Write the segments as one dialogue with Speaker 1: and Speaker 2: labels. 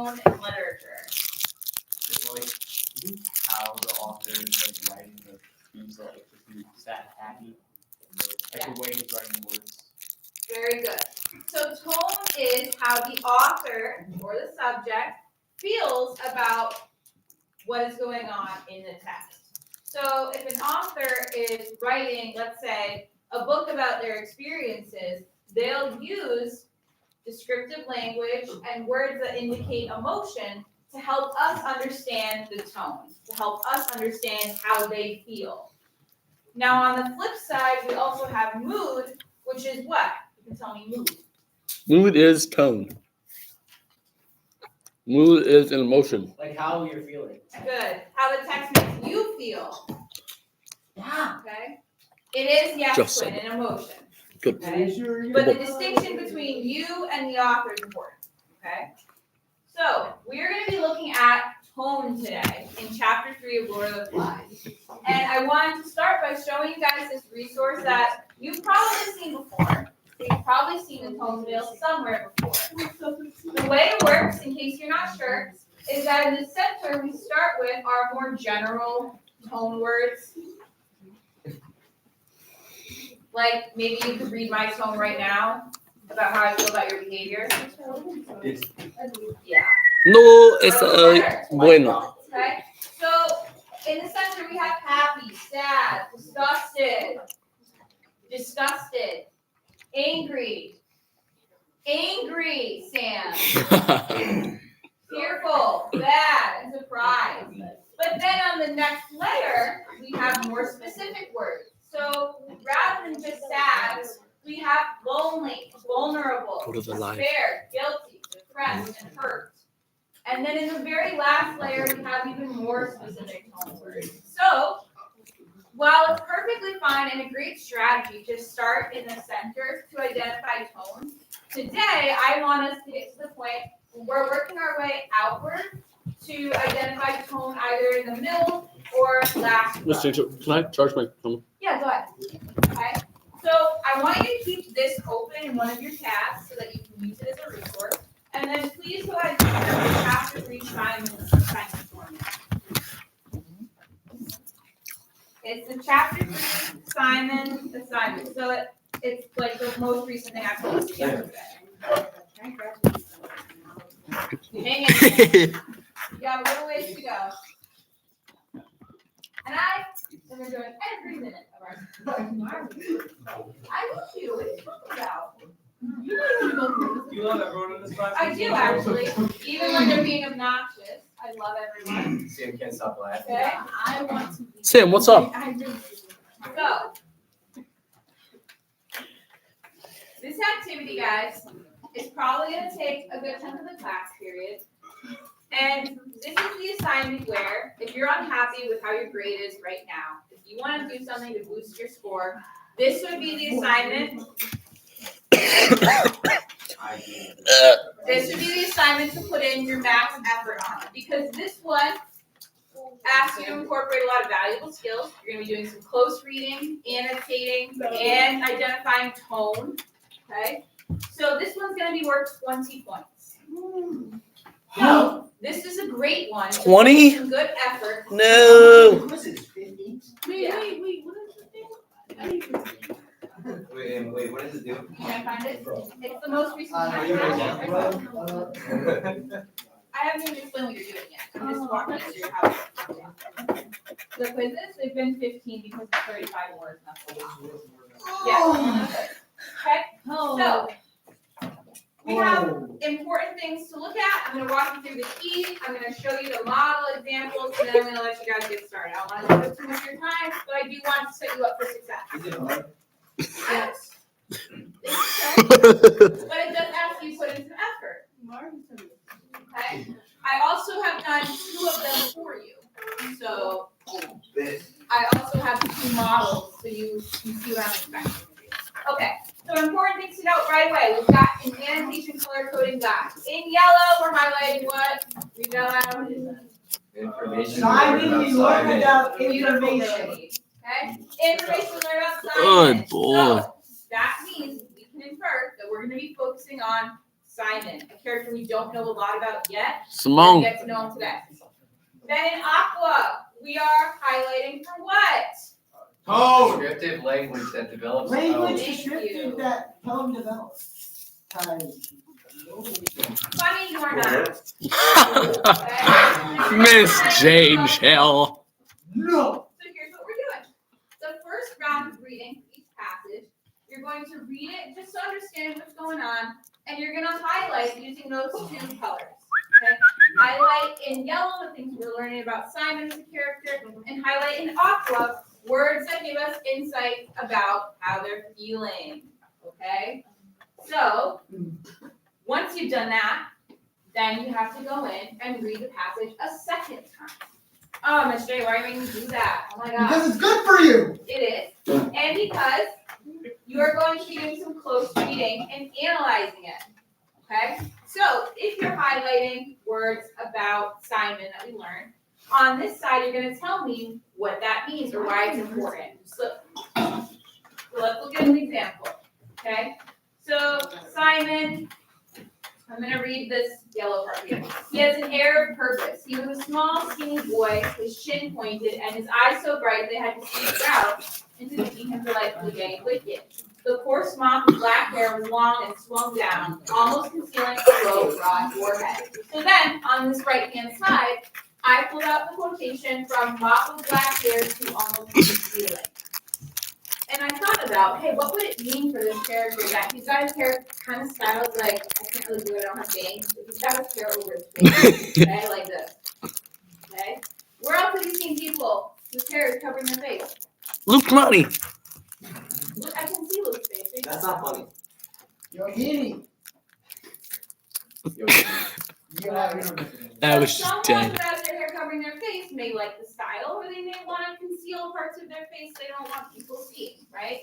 Speaker 1: tone in literature?
Speaker 2: It's like how the author is like writing the piece, like if he's sad, happy, like the way he's writing the words.
Speaker 1: Very good. So tone is how the author or the subject feels about what is going on in the text. So if an author is writing, let's say, a book about their experiences, they'll use descriptive language and words that indicate emotion to help us understand the tone, to help us understand how they feel. Now on the flip side, we also have mood, which is what? You can tell me mood.
Speaker 3: Mood is tone. Mood is an emotion.
Speaker 2: Like how you're feeling.
Speaker 1: Good. How the text makes you feel.
Speaker 2: Yeah.
Speaker 1: Okay? It is, yes,
Speaker 3: Just
Speaker 1: Quinn, an emotion.
Speaker 3: Good.
Speaker 1: Okay? But the distinction between you and the author is important. Okay? So, we're going to be looking at tone today in chapter 3 of Lord of the Flies. And I wanted to start by showing you guys this resource that you've probably seen before. You've probably seen the tone wheel somewhere before. The way it works, in case you're not sure, is that in the center we start with our more general tone words. Like maybe you could read my tone right now about how I feel about your behavior. Yeah.
Speaker 3: No, it's bueno.
Speaker 1: Okay. So in the center we have happy, sad, disgusted, angry, Sam, fearful, bad, and surprised. But then on the next layer, we have more specific words. So rather than just sad, we have lonely, vulnerable, despair, guilty, depressed, and hurt. And then in the very last layer, we have even more specific tone words. So while it's perfectly fine and a great strategy to start in the center to identify tones, today I want us to get to the point where we're working our way outward to identify tone either in the middle or last.
Speaker 3: Can I charge my phone?
Speaker 1: Yeah, go ahead. Okay. So I want you to keep this open in one of your tabs so that you can use it as a resource. And then please go ahead and do the chapter 3 assignment for me. It's the chapter 3 assignment. So it's like the most recent thing I've posted yesterday. Hang in. You have a little ways to go. And I am enjoying every minute of our I wish you. What are you talking about?
Speaker 2: You love everyone in this class?
Speaker 1: I do actually. Even when they're being obnoxious, I love everyone.
Speaker 2: Sam can't stop laughing.
Speaker 1: Okay? I want to be.
Speaker 3: Sam, what's up?
Speaker 1: So, this activity, guys, is probably going to take a good chunk of the class period. And this is the assignment where, if you're unhappy with how your grade is right now, if you want to do something to boost your score, this would be the assignment. This would be the assignment to put in your max effort on it. Because this one asks you to incorporate a lot of valuable skills. You're going to be doing some close reading, annotating, and identifying tone. Okay? So this one's going to be worth 20 points. So, this is a great one.
Speaker 3: 20?
Speaker 1: Some good effort.
Speaker 3: No.
Speaker 4: What's it, 50?
Speaker 1: Wait,
Speaker 4: what is the thing? Wait, what does it do?
Speaker 1: can I find it? It's the most recent one. I haven't even explained what you're doing yet. I'm just walking you through how the quizzes, they've been 15 because it's 35 words, not so long. Yeah. Okay, so we have important things to look at. I'm going to walk you through the keys. I'm going to show you the model examples, and then I'm going to let you guys get started. I don't want to take too much of your time, but I do want to set you up for success.
Speaker 4: Is it hard?
Speaker 1: Yes. But it does ask you to put in some effort. Okay. I also have done 2 of them for you. So I also have 2 models, so you see what I'm expecting. Okay. So important things to note right away. We've got an annotation color coding guide. In yellow, we're highlighting what? Read that out.
Speaker 4: Information.
Speaker 5: Simon, we learn about
Speaker 1: Beautiful
Speaker 5: information.
Speaker 1: ability. Okay. Information we learn about
Speaker 3: Good
Speaker 1: science.
Speaker 3: boy.
Speaker 1: So that means we can infer that we're going to be focusing on Simon, a character we don't know a lot about yet. We'll
Speaker 3: Simone.
Speaker 1: get to know him today. Then in Aqua, we are highlighting for what?
Speaker 4: Descriptive language that develops.
Speaker 5: Language
Speaker 1: Thank
Speaker 5: descriptive
Speaker 1: you.
Speaker 5: that tone develops.
Speaker 1: Funny you are not. Okay?
Speaker 3: Miss Jane Shell.
Speaker 5: No.
Speaker 1: So here's what we're doing. The first round of reading each passage, you're going to read it just to understand what's going on, and you're going to highlight using those two colors. Okay? Highlight in yellow the things we're learning about Simon as a character, and highlight in aqua words that give us insight about how they're feeling. Okay? So, once you've done that, then you have to go in and read the passage a second time. Oh, Miss J, why are you making me do that? Oh my gosh.
Speaker 5: Because it's good for you.
Speaker 1: It is. And because you are going to be doing some close reading and analyzing it. Okay? So if you're highlighting words about Simon that we learned, on this side you're going to tell me what that means or why it's important. So let's look at an example. Okay? So Simon, I'm going to read this yellow part here. He has an air of purpose. He was a small, skinny boy, his chin pointed, and his eyes so bright they had to sneak out into making him delightfully gay and wicked. The coarse mop of black hair was long and swung down, almost concealing a low, broad forehead. So then, on this right-hand side, I pulled out the quotation from mop of black hair to almost concealing. And I thought about, hey, what would it mean for this character that he's got his hair kind of styled like, I can't really do it, I don't have bangs, but he's got his hair over his face, okay, like this, okay? Where else have you seen people whose hair is covering their face?
Speaker 3: Luke Money.
Speaker 1: Look, I can see Luke's face.
Speaker 4: That's not funny.
Speaker 5: LeGini.
Speaker 3: That was just
Speaker 1: Someone
Speaker 3: dead.
Speaker 1: who has their hair covering their face may like the style, or they may want to conceal parts of their face they don't want people seeing, right?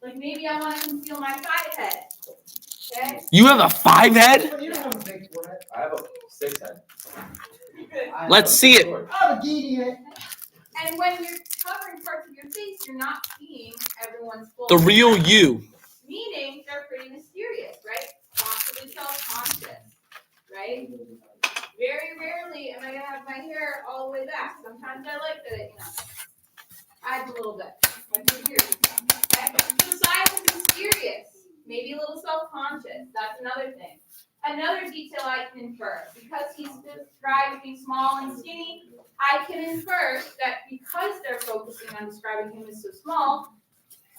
Speaker 1: Like maybe I want to conceal my side head, okay?
Speaker 3: You have a 5 head?
Speaker 5: You don't have a big forehead.
Speaker 4: I have a 6 head.
Speaker 3: Let's see it.
Speaker 5: I have a geedy head.
Speaker 1: And when you're covering parts of your face, you're not seeing everyone's full.
Speaker 3: The real you.
Speaker 1: Meaning they're pretty mysterious, right? Possibly self-conscious, right? Very rarely am I gonna have my hair all the way back. Sometimes I like that it, hides a little bit. Like my beard, okay? So Simon is mysterious, maybe a little self-conscious. That's another thing. Another detail I can infer, because he's described as being small and skinny, I can infer that because they're focusing on describing him as so small,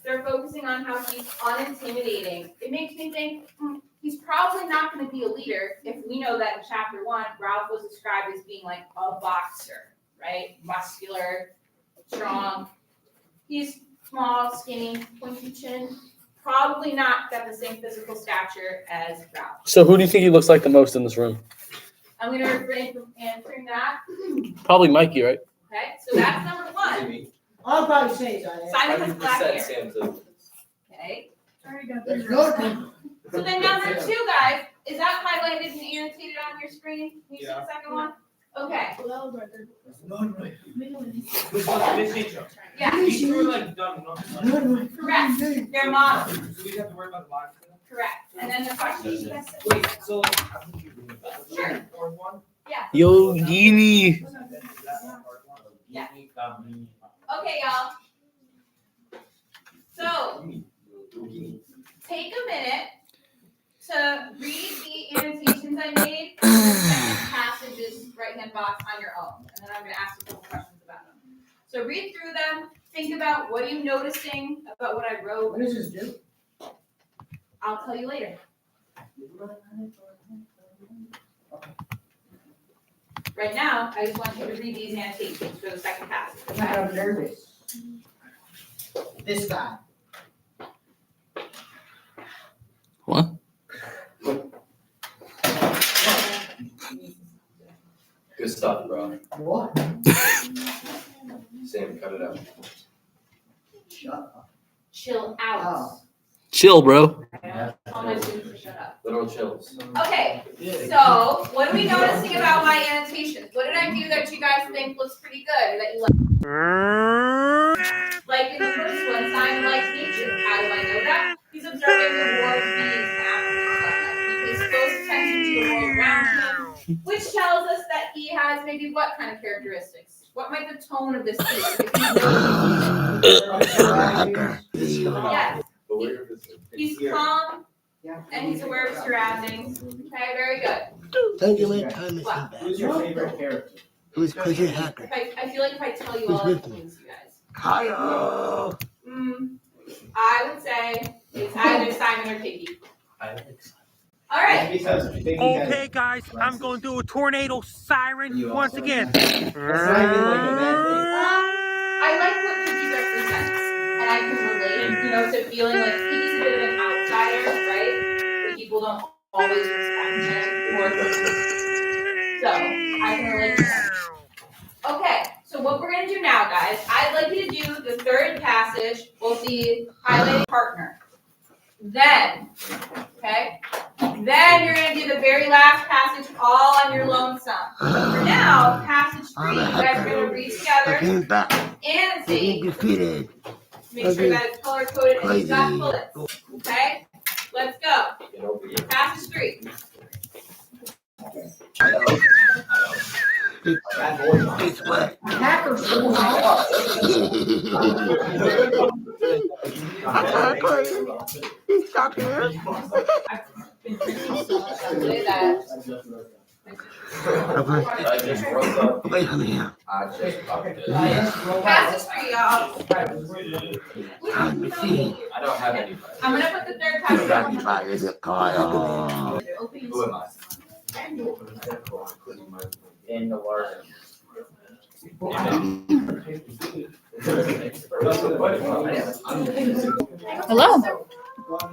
Speaker 1: they're focusing on how he's unintimidating. It makes me think, he's probably not going to be a leader if we know that in chapter 1, Ralph was described as being like a boxer, right? Muscular, strong. He's small, skinny, pointy chin. Probably not got the same physical stature as Ralph.
Speaker 3: So who do you think he looks like the most in this room?
Speaker 1: I'm going to refrain from answering that.
Speaker 3: Probably Mikey, right?
Speaker 1: Okay, so that's number 1.
Speaker 5: I'll probably say that.
Speaker 1: Simon has black hair.
Speaker 4: Sam too.
Speaker 1: Okay.
Speaker 5: That's good.
Speaker 1: So then number 2, guys, is that highlighted and annotated on your screen? Can you see the second one? Okay.
Speaker 2: Which one? This intro.
Speaker 1: Yeah,
Speaker 2: These two are like done, not
Speaker 1: correct. They're models.
Speaker 2: So we have to worry about the body.
Speaker 1: Correct. And then the question is,
Speaker 2: Wait, so.
Speaker 1: Sure.
Speaker 2: Fourth one?
Speaker 1: Yeah.
Speaker 3: Yo, Genie.
Speaker 1: Yeah. Okay, y'all. So take a minute to read the annotations I made in the second passage's right-hand box on your own. And then I'm going to ask you a couple questions about them. So read through them. Think about what are you noticing about what I wrote.
Speaker 5: What does this do?
Speaker 1: I'll tell you later. Right now, I just want you to read these annotations for the second passage. Okay?
Speaker 5: I'm nervous. This guy.
Speaker 3: What?
Speaker 4: Good stuff, bro.
Speaker 5: What?
Speaker 4: Sam, cut it out.
Speaker 5: Shut up.
Speaker 1: Chill out.
Speaker 5: Oh.
Speaker 3: Chill, bro.
Speaker 1: All my students are shut up.
Speaker 4: Literal chills.
Speaker 1: Okay, so what are we noticing about my annotations? What did I do that you guys think looks pretty good or that you like? Like in the first one, Simon likes nature. How do I know that? He's observing the wars, bees, and animals. He pays close attention which tells us that he has maybe what kind of characteristics? What might the tone of this be? If he's yes, he's calm and he's aware of his surroundings. Okay, very good.
Speaker 6: Don't you want time
Speaker 1: Wow.
Speaker 2: Who's your favorite character?
Speaker 6: Who's cause you're hacker?
Speaker 1: I feel like if I tell you all of the things, you guys.
Speaker 6: Kyle.
Speaker 1: I would say it's either Simon or Piggy. All right.
Speaker 2: Because
Speaker 7: Okay, guys, I'm going to do a tornado siren once again.
Speaker 2: That's not even like a bad thing.
Speaker 1: I like what Piggy represents, and I can relate, to feeling like Piggy's a bit of an outsider, right? Where people don't always respect him or so I can relate to that. Okay, so what we're gonna do now, guys, I'd like you to do the third passage, both the highlighted partner. Then, okay, then you're gonna do the very last passage all on your lonesome. But for now, passage 3, you guys are gonna read together
Speaker 6: Came back.
Speaker 1: and
Speaker 6: Being
Speaker 1: see.
Speaker 6: defeated.
Speaker 1: Make sure that it's color coded and it's got bullets. Okay, let's go. Passage 3.
Speaker 6: It's wet.
Speaker 5: Hackers.
Speaker 6: He's stuck here.
Speaker 1: Been drinking so much today that
Speaker 6: Wait for me.
Speaker 1: passage 3, y'all.
Speaker 6: Time to see.
Speaker 4: I don't have any.
Speaker 1: I'm gonna put the third passage
Speaker 6: Got
Speaker 1: on.
Speaker 6: fire is a Kyle.
Speaker 4: Who am I?
Speaker 2: In the large.
Speaker 1: Hello.